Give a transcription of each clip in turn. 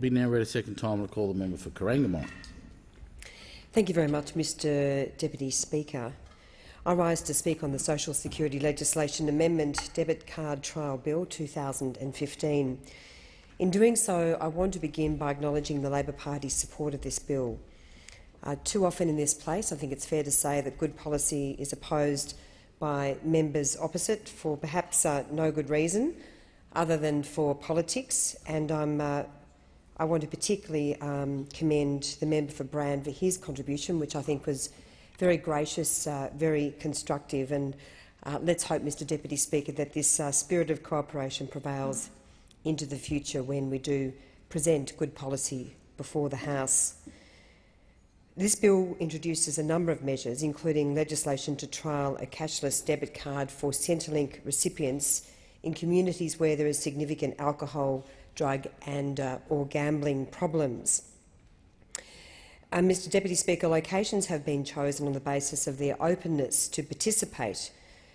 be now read a second time and call the member for Corangamite. Thank you very much, Mr Deputy Speaker. I rise to speak on the Social Security Legislation Amendment Debit Card Trial Bill 2015. In doing so, I want to begin by acknowledging the Labor Party's support of this bill. Too often in this place, I think it's fair to say that good policy is opposed by members opposite for perhaps no good reason other than for politics, and I want to particularly commend the member for Brand for his contribution, which I think was very gracious, very constructive, and let's hope, Mr Deputy Speaker, that this spirit of cooperation prevails into the future when we do present good policy before the House. This bill introduces a number of measures, including legislation to trial a cashless debit card for Centrelink recipients in communities where there is significant alcohol, drug and or gambling problems. Mr Deputy Speaker, locations have been chosen on the basis of their openness to participate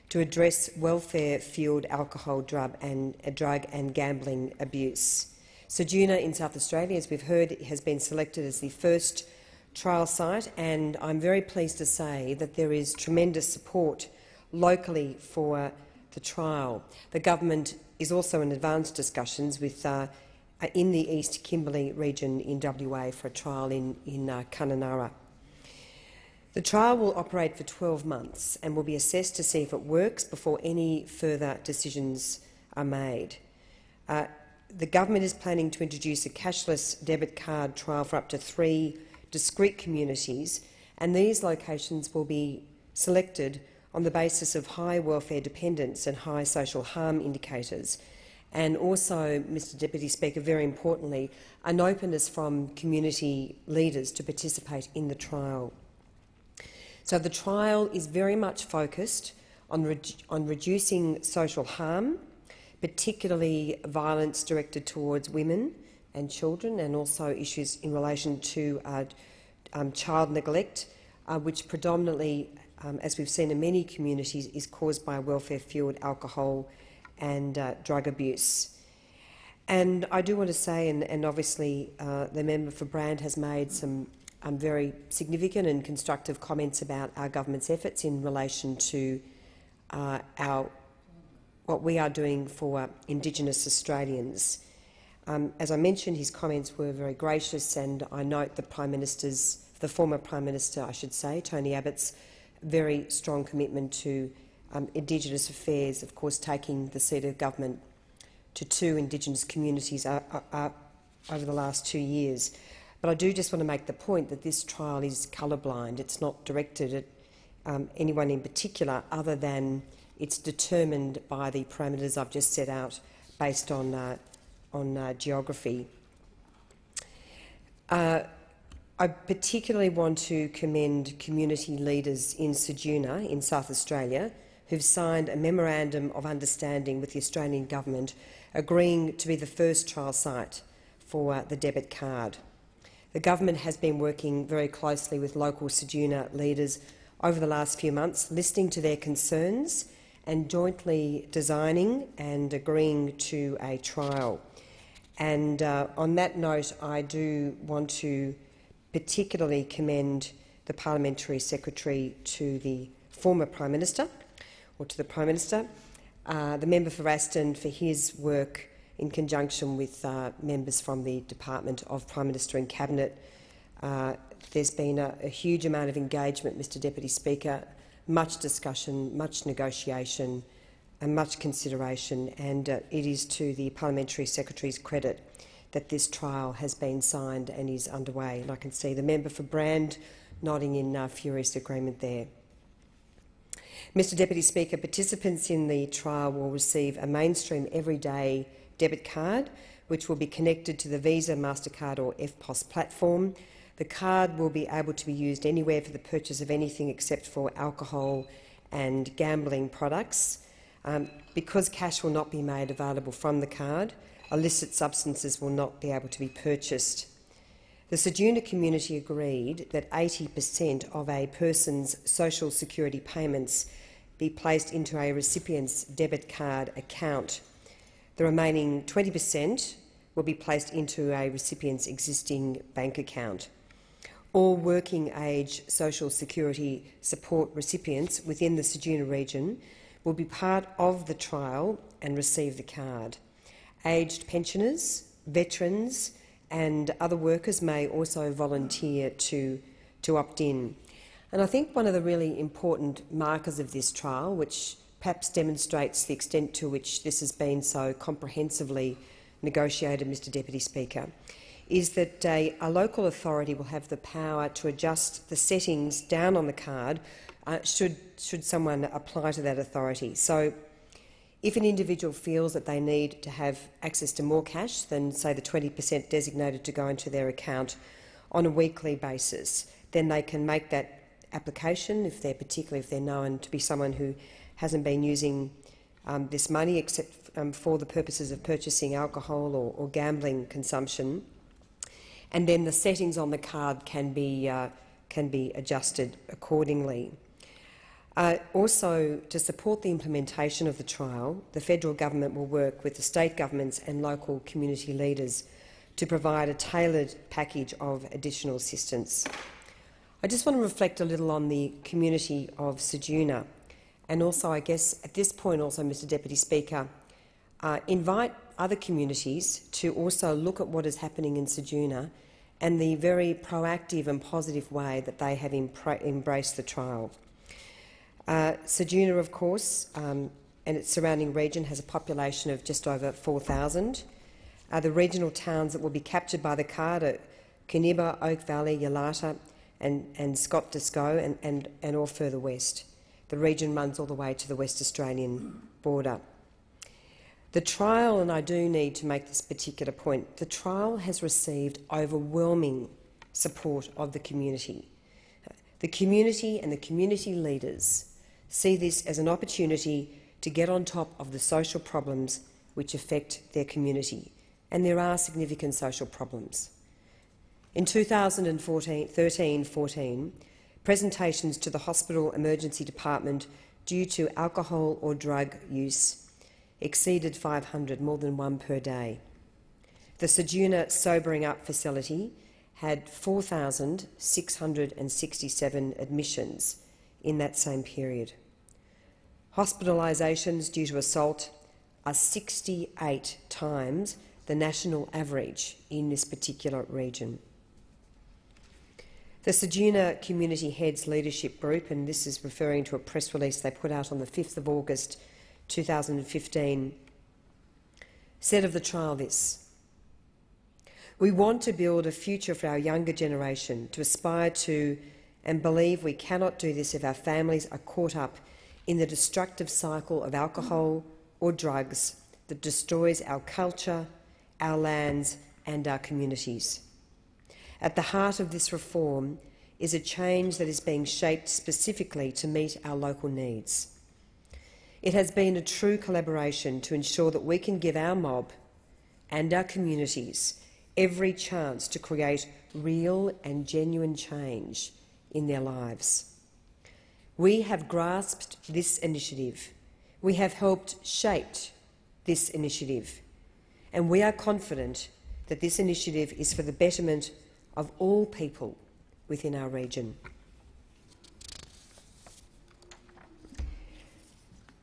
to address welfare-fuelled alcohol, drug and gambling abuse. Ceduna in South Australia, as we've heard, has been selected as the first trial site, and I'm very pleased to say that there is tremendous support locally for the trial. The government is also in advanced discussions with in the East Kimberley region in WA for a trial in Kununurra. The trial will operate for 12 months and will be assessed to see if it works before any further decisions are made. The government is planning to introduce a cashless debit card trial for up to 3 discrete communities, and these locations will be selected on the basis of high welfare dependence and high social harm indicators, and also, Mr Deputy Speaker, very importantly, an openness from community leaders to participate in the trial. So the trial is very much focused on reducing social harm, particularly violence directed towards women and children, and also issues in relation to child neglect, which predominantly, as we've seen in many communities, is caused by welfare-fuelled alcohol and drug abuse. And I do want to say, and obviously the member for Brand has made some very significant and constructive comments about our government's efforts in relation to what we are doing for Indigenous Australians. As I mentioned, his comments were very gracious, and I note the former Prime Minister, I should say, Tony Abbott's very strong commitment to Indigenous affairs, of course taking the seat of government to 2 Indigenous communities over the last 2 years. But I do just want to make the point that this trial is colourblind. It's not directed at anyone in particular, other than it's determined by the parameters I've just set out based on geography. I particularly want to commend community leaders in Ceduna in South Australia who've signed a memorandum of understanding with the Australian government agreeing to be the first trial site for the debit card. The government has been working very closely with local Ceduna leaders over the last few months, listening to their concerns and jointly designing and agreeing to a trial. And on that note, I do want to particularly commend the Parliamentary Secretary to the former Prime Minister, or to the Prime Minister, the member for Aston for his work in conjunction with members from the Department of Prime Minister and Cabinet. There's been a huge amount of engagement, Mr Deputy Speaker, much discussion, much negotiation and much consideration, and it is to the Parliamentary Secretary's credit that this trial has been signed and is underway. And I can see the member for Brand nodding in furious agreement there. Mr Deputy Speaker, participants in the trial will receive a mainstream everyday debit card, which will be connected to the Visa, MasterCard or EFTPOS platform. The card will be able to be used anywhere for the purchase of anything except for alcohol and gambling products. Because cash will not be made available from the card, illicit substances will not be able to be purchased. The Ceduna community agreed that 80% of a person's social security payments be placed into a recipient's debit card account. The remaining 20% will be placed into a recipient's existing bank account. All working-age social security support recipients within the Ceduna region will be part of the trial and receive the card. Aged pensioners, veterans and other workers may also volunteer to opt in. And I think one of the really important markers of this trial, which perhaps demonstrates the extent to which this has been so comprehensively negotiated, Mr Deputy Speaker, is that a local authority will have the power to adjust the settings down on the card should someone apply to that authority. So if an individual feels that they need to have access to more cash than, say, the 20% designated to go into their account on a weekly basis, then they can make that application, particularly if they're known to be someone who hasn't been using this money except for the purposes of purchasing alcohol or gambling consumption. And then the settings on the card can be adjusted accordingly. Also, to support the implementation of the trial, the federal government will work with the state governments and local community leaders to provide a tailored package of additional assistance. I just want to reflect a little on the community of Ceduna, and also, I guess, at this point also, Mr Deputy Speaker, invite other communities to also look at what is happening in Ceduna and the very proactive and positive way that they have embraced the trial. Ceduna, of course, and its surrounding region has a population of just over 4,000. The regional towns that will be captured by the card are Kaniba, Oak Valley, Yalata and Scott Disco and all further west. The region runs all the way to the West Australian border. The trial, and I do need to make this particular point, the trial has received overwhelming support of the community. The community and the community leaders see this as an opportunity to get on top of the social problems which affect their community, and there are significant social problems. In 2013-14, presentations to the hospital emergency department due to alcohol or drug use exceeded 500, more than one per day. The Ceduna Sobering Up facility had 4,667 admissions in that same period. Hospitalisations due to assault are 68 times the national average in this particular region. The Ceduna Community Heads Leadership Group, and this is referring to a press release they put out on the 5th of August 2015, said of the trial this: "We want to build a future for our younger generation to aspire to and believe we cannot do this if our families are caught up in the destructive cycle of alcohol or drugs that destroys our culture, our lands and our communities. At the heart of this reform is a change that is being shaped specifically to meet our local needs. It has been a true collaboration to ensure that we can give our mob and our communities every chance to create real and genuine change in their lives. We have grasped this initiative. We have helped shape this initiative, and we are confident that this initiative is for the betterment of all people within our region."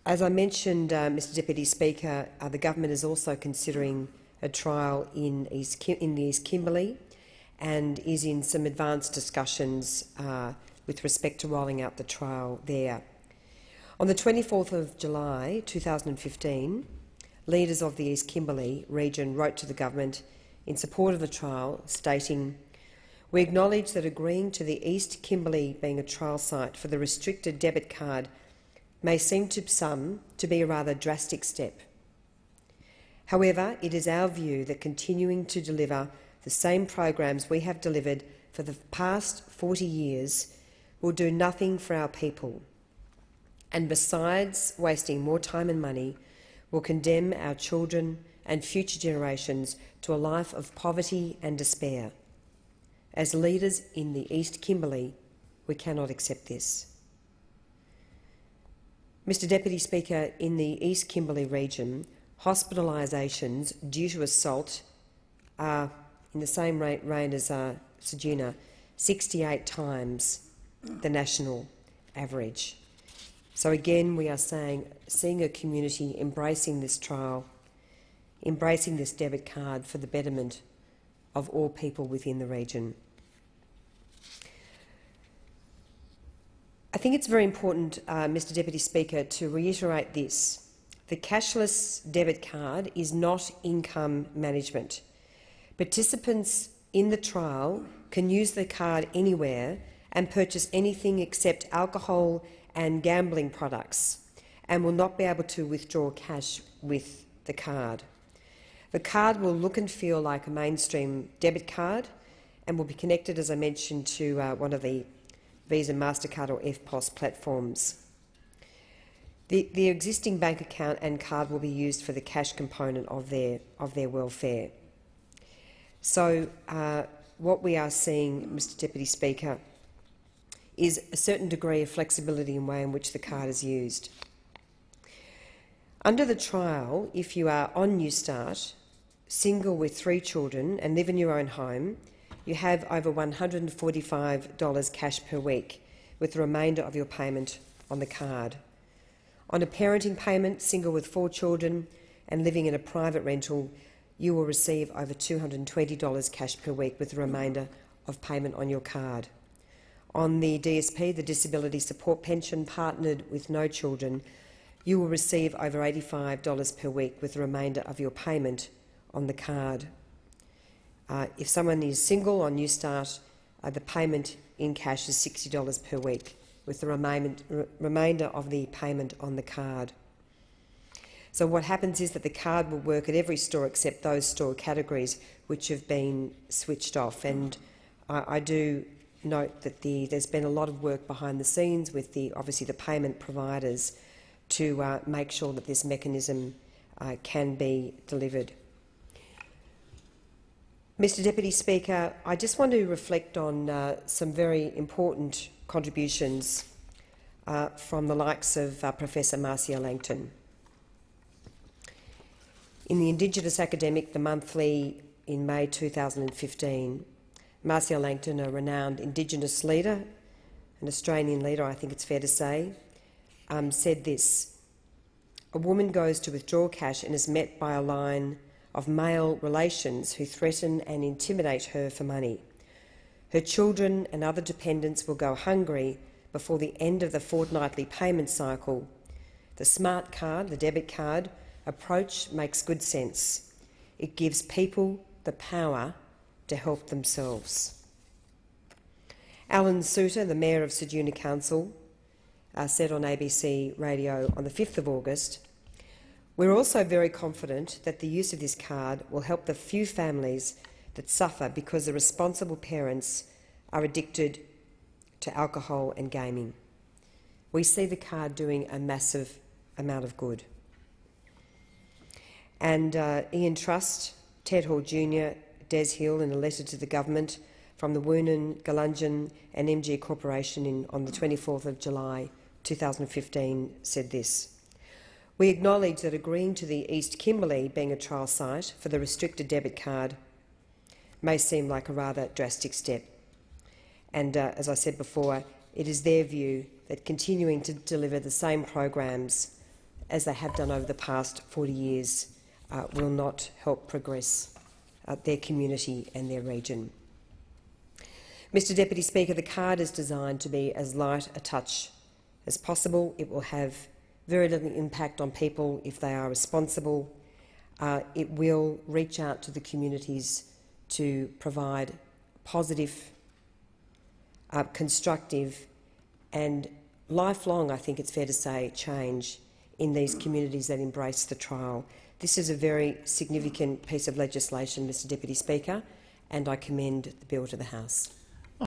As I mentioned, Mr Deputy Speaker, the government is also considering a trial in the East Kimberley and is in some advanced discussions with respect to rolling out the trial there. On the 24th of July 2015, leaders of the East Kimberley region wrote to the government in support of the trial, stating, "We acknowledge that agreeing to the East Kimberley being a trial site for the restricted debit card may seem to some to be a rather drastic step. However, it is our view that continuing to deliver the same programs we have delivered for the past 40 years will do nothing for our people, and besides wasting more time and money, will condemn our children and future generations to a life of poverty and despair. As leaders in the East Kimberley, we cannot accept this." Mr Deputy Speaker, in the East Kimberley region, hospitalisations due to assault are in the same reign as Ceduna, 68 times the national average. So again, we are seeing a community embracing this trial, embracing this debit card for the betterment of all people within the region. I think it's very important, Mr Deputy Speaker, to reiterate this. The cashless debit card is not income management. Participants in the trial can use the card anywhere and purchase anything except alcohol and gambling products, and will not be able to withdraw cash with the card. The card will look and feel like a mainstream debit card and will be connected, as I mentioned, to one of the Visa, MasterCard or EFTPOS platforms. The existing bank account and card will be used for the cash component of their welfare. So what we are seeing, Mr Deputy Speaker, is a certain degree of flexibility in the way in which the card is used. Under the trial, if you are on Newstart, single with 3 children and live in your own home, you have over $145 cash per week, with the remainder of your payment on the card. On a parenting payment, single with 4 children and living in a private rental, you will receive over $220 cash per week, with the remainder of payment on your card. On the DSP, the Disability Support Pension, partnered with no children, you will receive over $85 per week, with the remainder of your payment on the card. If someone is single on Newstart, the payment in cash is $60 per week, with the remainder of the payment on the card. So what happens is that the card will work at every store except those store categories which have been switched off. And I do note that there's been a lot of work behind the scenes with obviously the payment providers to make sure that this mechanism can be delivered. Mr Deputy Speaker, I just want to reflect on some very important contributions from the likes of Professor Marcia Langton. In the Indigenous Academic, The Monthly, in May 2015, Marcia Langton, a renowned Indigenous leader, an Australian leader, I think it's fair to say, said this: "A woman goes to withdraw cash and is met by a line of male relations who threaten and intimidate her for money. Her children and other dependents will go hungry before the end of the fortnightly payment cycle. The smart card, the debit card, approach makes good sense. It gives people the power to help themselves." Alan Souter, the Mayor of Ceduna Council, said on ABC Radio on the 5th of August, "We're also very confident that the use of this card will help the few families that suffer because the responsible parents are addicted to alcohol and gaming. We see the card doing a massive amount of good." And Ian Trust, Ted Hall Jr., Des Hill, in a letter to the government from the Woonan, Gulungan and MG Corporation on the 24th of July 2015, said this: "We acknowledge that agreeing to the East Kimberley being a trial site for the restricted debit card may seem like a rather drastic step. And as I said before, it is their view that continuing to deliver the same programs as they have done over the past 40 years will not help progress their community and their region." Mr Deputy Speaker, the card is designed to be as light a touch as possible. It will have very little impact on people if they are responsible. It will reach out to the communities to provide positive, constructive and lifelong, I think it's fair to say, change in these communities that embrace the trial. This is a very significant piece of legislation, Mr Deputy Speaker, and I commend the bill to the House.